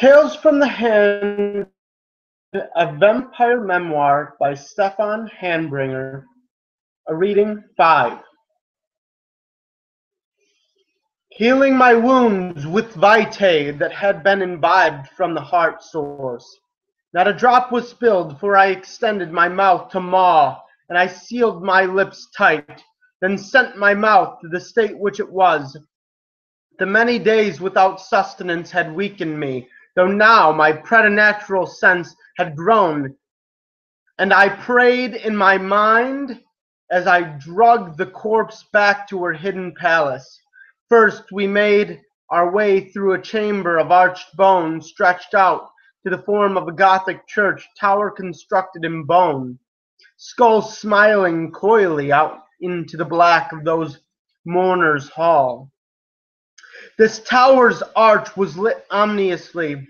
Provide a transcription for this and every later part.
Tales from the Hand, a Vampire Memoir by Stephan Handbringer. A reading 5. Healing my wounds with vitae that had been imbibed from the heart source. Not a drop was spilled, for I extended my mouth to maw, and I sealed my lips tight, then sent my mouth to the state which it was. The many days without sustenance had weakened me, though now my preternatural sense had grown, and I prayed in my mind as I drugged the corpse back to her hidden palace. First we made our way through a chamber of arched bone stretched out to the form of a Gothic church tower constructed in bone, skulls smiling coyly out into the black of those mourners' hall. This tower's arch was lit ominously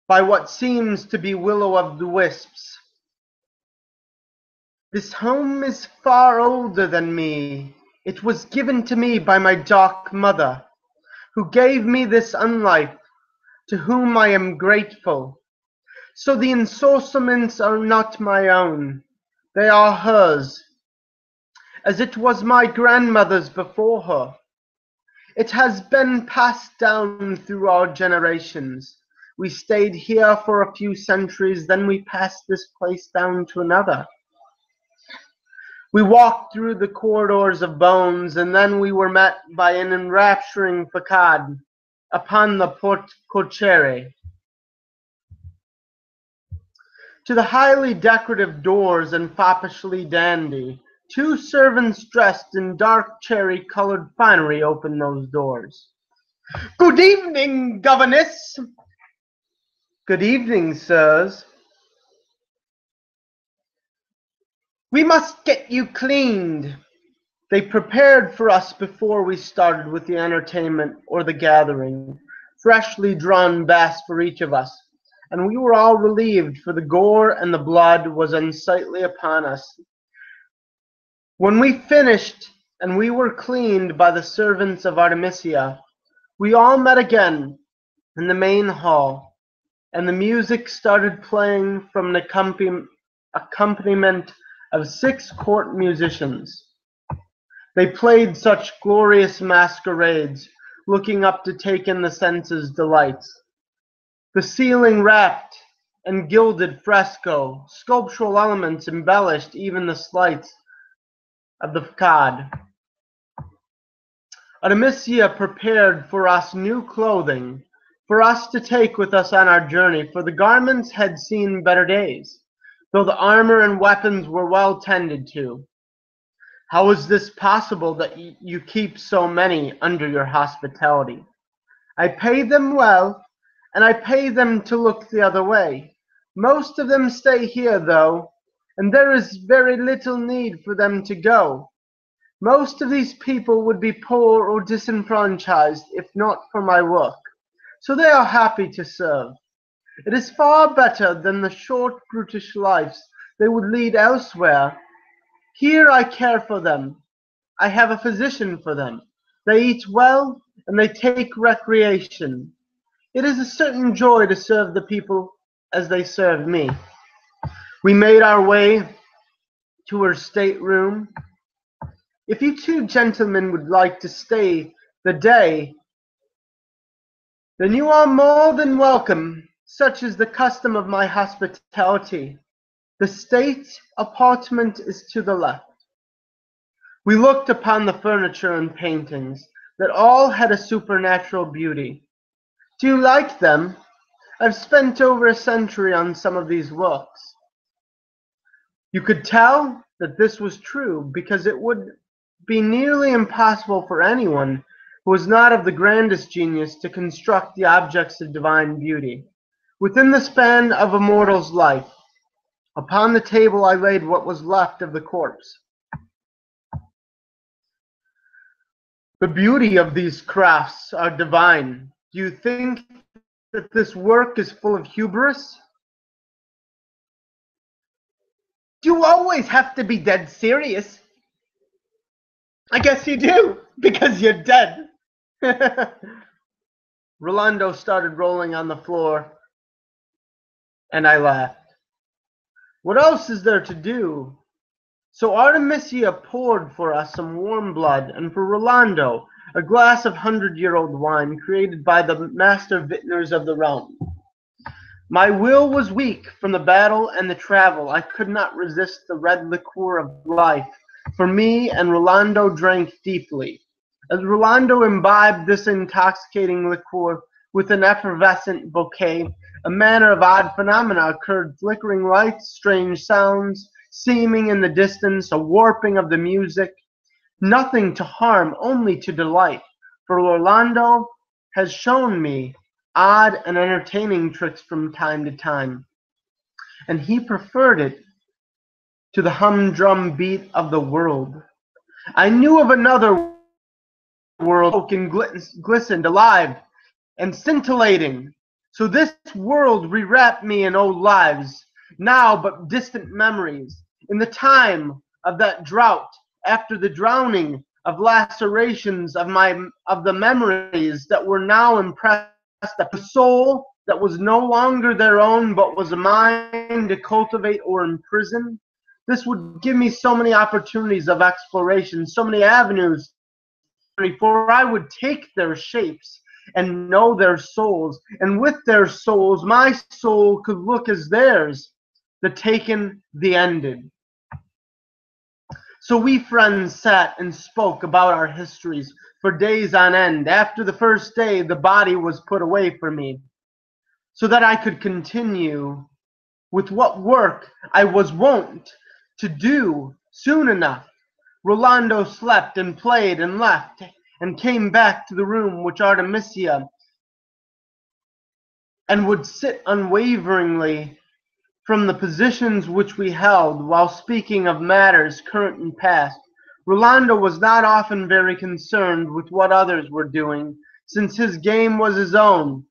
by what seems to be will-o'-the-wisps. This home is far older than me. It was given to me by my dark mother, who gave me this unlife, to whom I am grateful. So the ensorcements are not my own, they are hers, as it was my grandmother's before her. It has been passed down through our generations. We stayed here for a few centuries, then we passed this place down to another. We walked through the corridors of bones, and then we were met by an enrapturing facade upon the porte cochere. To the highly decorative doors and foppishly dandy, two servants dressed in dark cherry-colored finery opened those doors. "Good evening, governess." "Good evening, sirs." "We must get you cleaned." They prepared for us before we started with the entertainment or the gathering, freshly drawn baths for each of us, and we were all relieved, for the gore and the blood was unsightly upon us. When we finished and we were cleaned by the servants of Artemisia, we all met again in the main hall, and the music started playing from an accompaniment of 6 court musicians. They played such glorious masquerades, looking up to take in the senses' delights. The ceiling wrapped and gilded fresco, sculptural elements embellished even the slights of the facade. Artemisia prepared for us new clothing, for us to take with us on our journey, for the garments had seen better days, though the armor and weapons were well tended to. How is this possible that you keep so many under your hospitality? I pay them well, and I pay them to look the other way. Most of them stay here, though, and there is very little need for them to go. Most of these people would be poor or disenfranchised if not for my work, so they are happy to serve. It is far better than the short, brutish lives they would lead elsewhere. Here I care for them. I have a physician for them. They eat well, and they take recreation. It is a certain joy to serve the people as they serve me. We made our way to her stateroom. If you two gentlemen would like to stay the day, then you are more than welcome. Such is the custom of my hospitality. The state apartment is to the left. We looked upon the furniture and paintings, that all had a supernatural beauty. Do you like them? I've spent over a century on some of these works. You could tell that this was true, because it would be nearly impossible for anyone who was not of the grandest genius to construct the objects of divine beauty. Within the span of a mortal's life, upon the table I laid what was left of the corpse. The beauty of these crafts are divine. Do you think that this work is full of hubris? Do you always have to be dead serious? I guess you do, because you're dead. Rolando started rolling on the floor, and I laughed. What else is there to do? So Artemisia poured for us some warm blood, and for Rolando a glass of 100-year-old wine created by the master vintners of the realm. My will was weak from the battle and the travel. I could not resist the red liquor of life, for me, and Rolando drank deeply. As Rolando imbibed this intoxicating liquor with an effervescent bouquet, a manner of odd phenomena occurred: flickering lights, strange sounds, seeming in the distance, a warping of the music. Nothing to harm, only to delight, for Rolando has shown me odd and entertaining tricks from time to time, and he preferred it to the humdrum beat of the world. I knew of another world, spoke and glistened, alive and scintillating. So this world rewrapped me in old lives, now but distant memories, in the time of that drought, after the drowning of lacerations of the memories that were now impressed upon the soul that was no longer their own but was mine to cultivate or imprison. This would give me so many opportunities of exploration, so many avenues, for I would take their shapes and know their souls, and with their souls my soul could look as theirs, the taken, the ended. So we friends sat and spoke about our histories for days on end. After the first day, the body was put away for me, so that I could continue with what work I was wont to do soon enough. Rolando slept and played and left, and came back to the room which Artemisia, and would sit unwaveringly from the positions which we held while speaking of matters current and past. Rolando was not often very concerned with what others were doing, since his game was his own,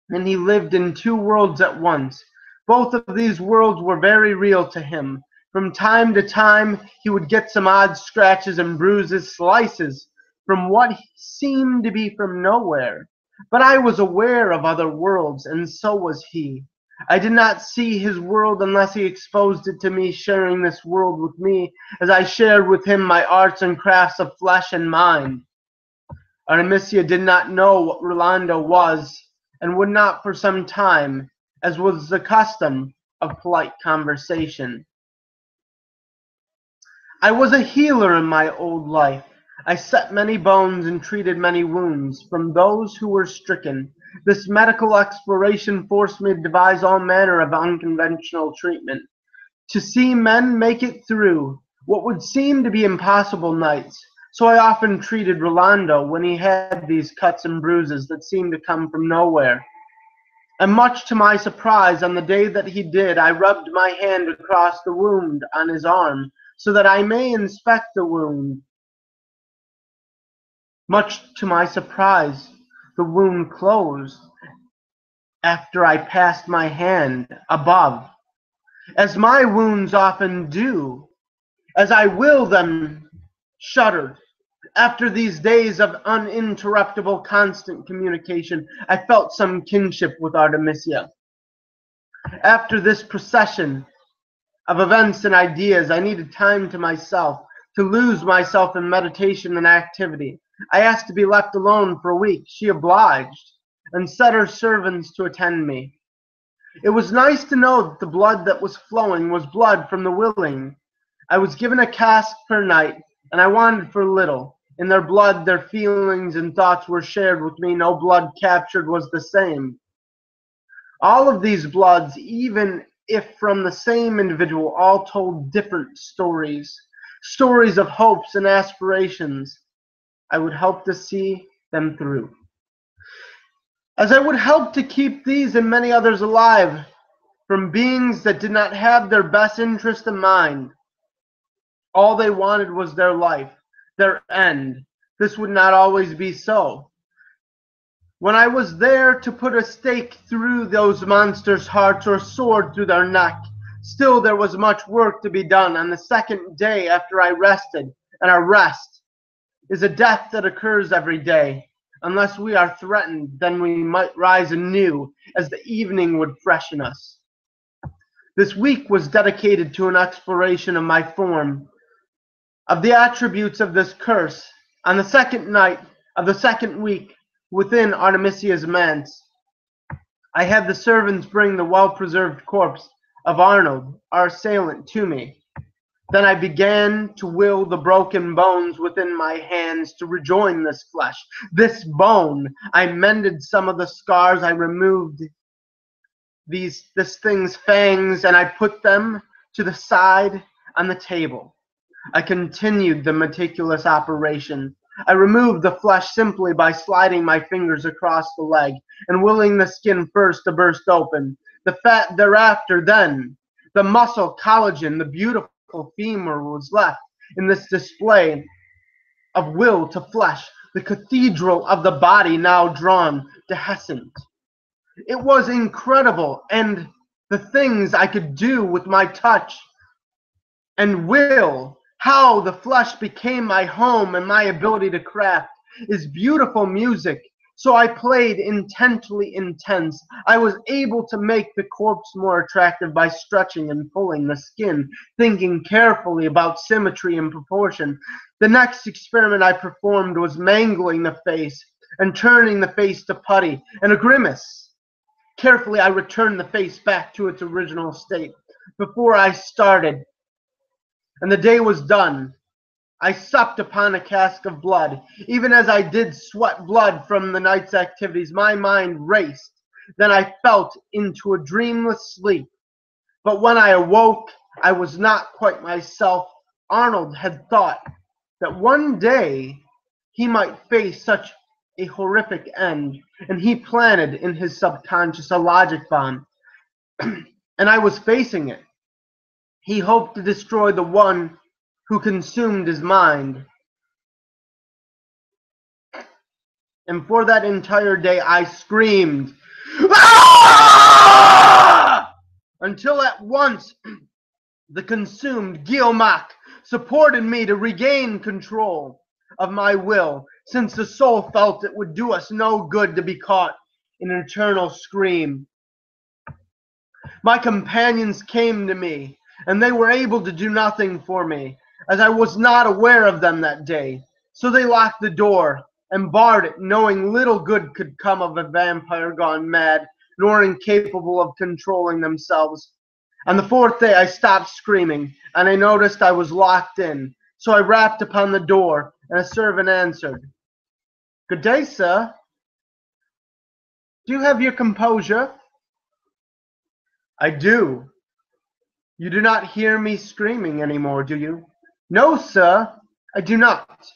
and he lived in two worlds at once. Both of these worlds were very real to him. From time to time he would get some odd scratches and bruises, slices from what seemed to be from nowhere. But I was aware of other worlds, and so was he. I did not see his world unless he exposed it to me, sharing this world with me as I shared with him my arts and crafts of flesh and mind. Artemisia did not know what Rolando was, and would not for some time, as was the custom of polite conversation. I was a healer in my old life. I set many bones and treated many wounds from those who were stricken. This medical exploration forced me to devise all manner of unconventional treatment, to see men make it through what would seem to be impossible nights. So I often treated Rolando when he had these cuts and bruises that seemed to come from nowhere. And much to my surprise, on the day that he did, I rubbed my hand across the wound on his arm, so that I may inspect the wound. Much to my surprise, the wound closed after I passed my hand above, as my wounds often do, as I will them shuddered. After these days of uninterruptible constant communication, I felt some kinship with Artemisia. After this procession of events and ideas, I needed time to myself, to lose myself in meditation and activity. I asked to be left alone for a week. She obliged, and set her servants to attend me. It was nice to know that the blood that was flowing was blood from the willing. I was given a cask per night, and I wanted for little. In their blood, their feelings and thoughts were shared with me. No blood captured was the same. All of these bloods, even if from the same individual, all told different stories, stories of hopes and aspirations. I would help to see them through, as I would help to keep these and many others alive from beings that did not have their best interest in mind. All they wanted was their life, their end. This would not always be so. When I was there to put a stake through those monsters' hearts or a sword through their neck, still there was much work to be done on the second day after I rested, and our rest is a death that occurs every day. Unless we are threatened, then we might rise anew as the evening would freshen us. This week was dedicated to an exploration of my form, of the attributes of this curse. On the second night of the second week within Artemisia's manse, I had the servants bring the well-preserved corpse of Arnold, our assailant, to me. Then I began to will the broken bones within my hands to rejoin this flesh, this bone. I mended some of the scars. I removed this thing's fangs, and I put them to the side on the table. I continued the meticulous operation. I removed the flesh simply by sliding my fingers across the leg and willing the skin first to burst open, the fat thereafter, then the muscle, collagen, the beautiful femur was left in this display of will to flesh, the cathedral of the body now drawn dehiscent. It was incredible, and the things I could do with my touch and will, how the flesh became my home, and my ability to craft is beautiful music. So I played intently intense. I was able to make the corpse more attractive by stretching and pulling the skin, thinking carefully about symmetry and proportion. The next experiment I performed was mangling the face and turning the face to putty and a grimace. Carefully I returned the face back to its original state before I started, and the day was done. I supped upon a cask of blood. Even as I did sweat blood from the night's activities, my mind raced. Then I fell into a dreamless sleep. But when I awoke, I was not quite myself. Arnold had thought that one day he might face such a horrific end, and he planted in his subconscious a logic bomb, and I was facing it. He hoped to destroy the one who consumed his mind. And for that entire day I screamed, "Ah!" Until at once the consumed Guillemot supported me to regain control of my will, since the soul felt it would do us no good to be caught in an eternal scream. My companions came to me, and they were able to do nothing for me, as I was not aware of them that day. So they locked the door and barred it, knowing little good could come of a vampire gone mad, nor incapable of controlling themselves. On the fourth day I stopped screaming, and I noticed I was locked in. So I rapped upon the door, and a servant answered. "Good day, sir. Do you have your composure?" "I do. You do not hear me screaming any more, do you?" "No, sir, I do not.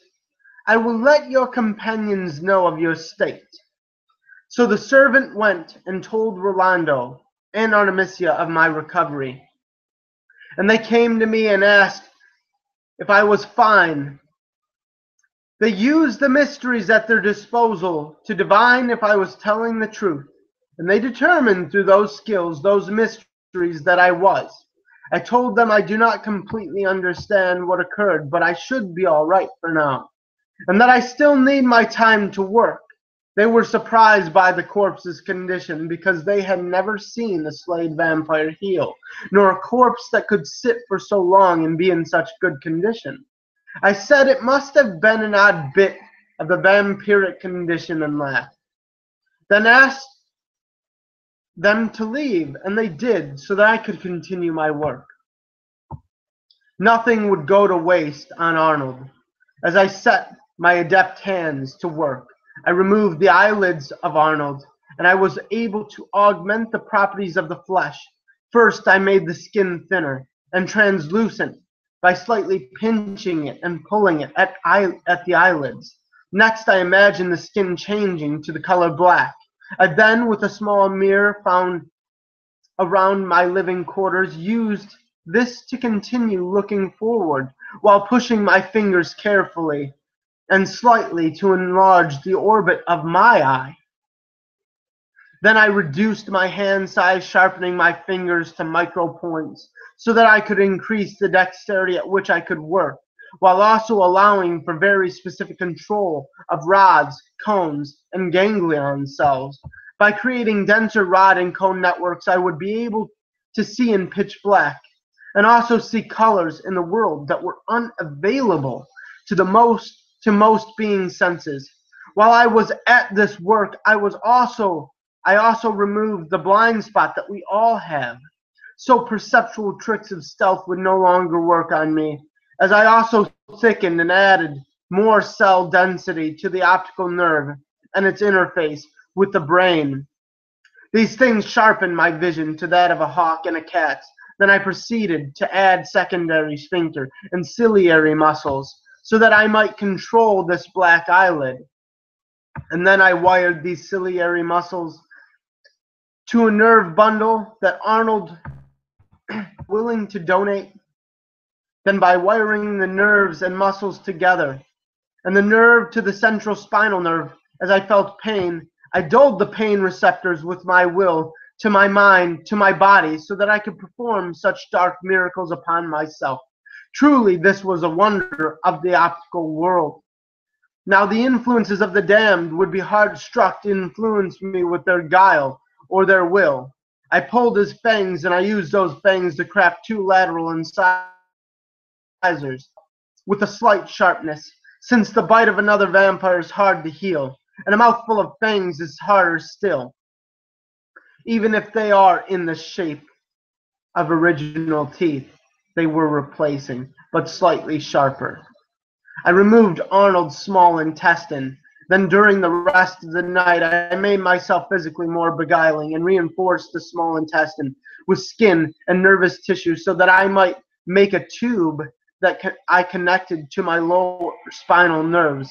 I will let your companions know of your state." So the servant went and told Rolando and Artemisia of my recovery. And they came to me and asked if I was fine. They used the mysteries at their disposal to divine if I was telling the truth. And they determined through those skills, those mysteries, that I was. I told them I do not completely understand what occurred, but I should be all right for now, and that I still need my time to work. They were surprised by the corpse's condition, because they had never seen a slayed vampire heal, nor a corpse that could sit for so long and be in such good condition. I said it must have been an odd bit of the vampiric condition, and laughed. Then asked them to leave, and they did, so that I could continue my work. Nothing would go to waste on Arnold. As I set my adept hands to work, I removed the eyelids of Arnold, and I was able to augment the properties of the flesh. First, I made the skin thinner and translucent by slightly pinching it and pulling it at the eyelids. Next, I imagined the skin changing to the color black. I then, with a small mirror found around my living quarters, used this to continue looking forward while pushing my fingers carefully and slightly to enlarge the orbit of my eye. Then I reduced my hand size, sharpening my fingers to micro points so that I could increase the dexterity at which I could work. while also allowing for very specific control of rods, cones, and ganglion cells. By creating denser rod and cone networks, I would be able to see in pitch black and also see colors in the world that were unavailable to most being senses. While I was at this work, I also removed the blind spot that we all have. So perceptual tricks of stealth would no longer work on me, as I also thickened and added more cell density to the optical nerve and its interface with the brain. These things sharpened my vision to that of a hawk and a cat's. Then I proceeded to add secondary sphincter and ciliary muscles so that I might control this black eyelid. And then I wired these ciliary muscles to a nerve bundle that Arnold willing to donate. Then by wiring the nerves and muscles together, and the nerve to the central spinal nerve, as I felt pain, I dulled the pain receptors with my will to my mind, to my body, so that I could perform such dark miracles upon myself. Truly, this was a wonder of the optical world. Now the influences of the damned would be hard struck to influence me with their guile or their will. I pulled his fangs, and I used those fangs to craft two lateral incisors with a slight sharpness, since the bite of another vampire is hard to heal, and a mouthful of fangs is harder still, even if they are in the shape of original teeth they were replacing, but slightly sharper. I removed Arnold's small intestine. Then during the rest of the night, I made myself physically more beguiling and reinforced the small intestine with skin and nervous tissue so that I might make a tube that I connected to my lower spinal nerves.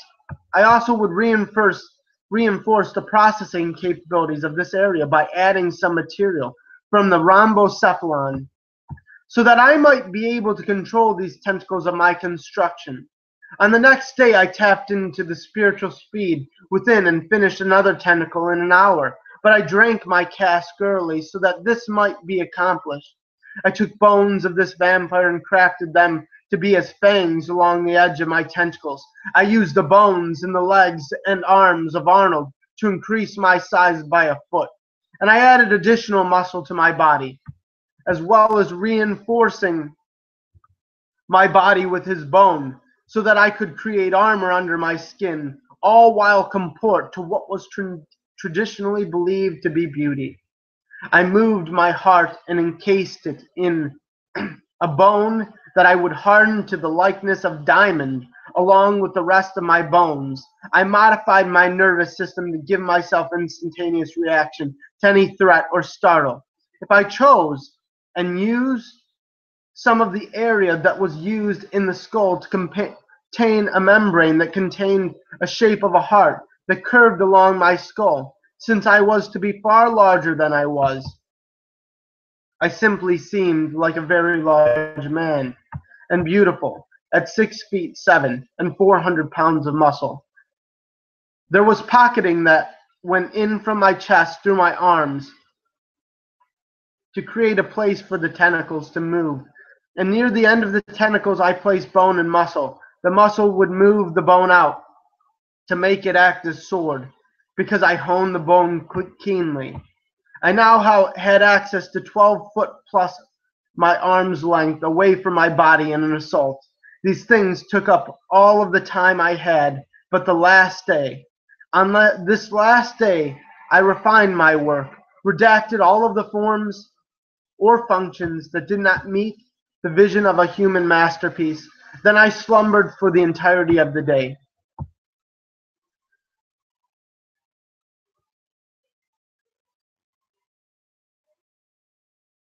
I also would reinforce the processing capabilities of this area by adding some material from the rhombocephalon so that I might be able to control these tentacles of my construction. On the next day, I tapped into the spiritual speed within and finished another tentacle in an hour, but I drank my cask early so that this might be accomplished. I took bones of this vampire and crafted them to be as fangs along the edge of my tentacles. I used the bones in the legs and arms of Arnold to increase my size by a foot, and I added additional muscle to my body, as well as reinforcing my body with his bone, so that I could create armor under my skin, all while comport to what was traditionally believed to be beauty. I moved my heart and encased it in a bone that I would harden to the likeness of diamond, along with the rest of my bones. I modified my nervous system to give myself instantaneous reaction to any threat or startle, if I chose, and use some of the area that was used in the skull to contain a membrane that contained a shape of a heart that curved along my skull. Since I was to be far larger than I was, I simply seemed like a very large man, and beautiful, at 6 feet 7 and 400 pounds of muscle. There was pocketing that went in from my chest through my arms to create a place for the tentacles to move. And near the end of the tentacles, I placed bone and muscle. The muscle would move the bone out to make it act as sword, because I honed the bone keenly. I now had access to 12 foot plus my arm's length away from my body in an assault. These things took up all of the time I had, but the last day, this last day, I refined my work, redacted all of the forms or functions that did not meet the vision of a human masterpiece. Then I slumbered for the entirety of the day.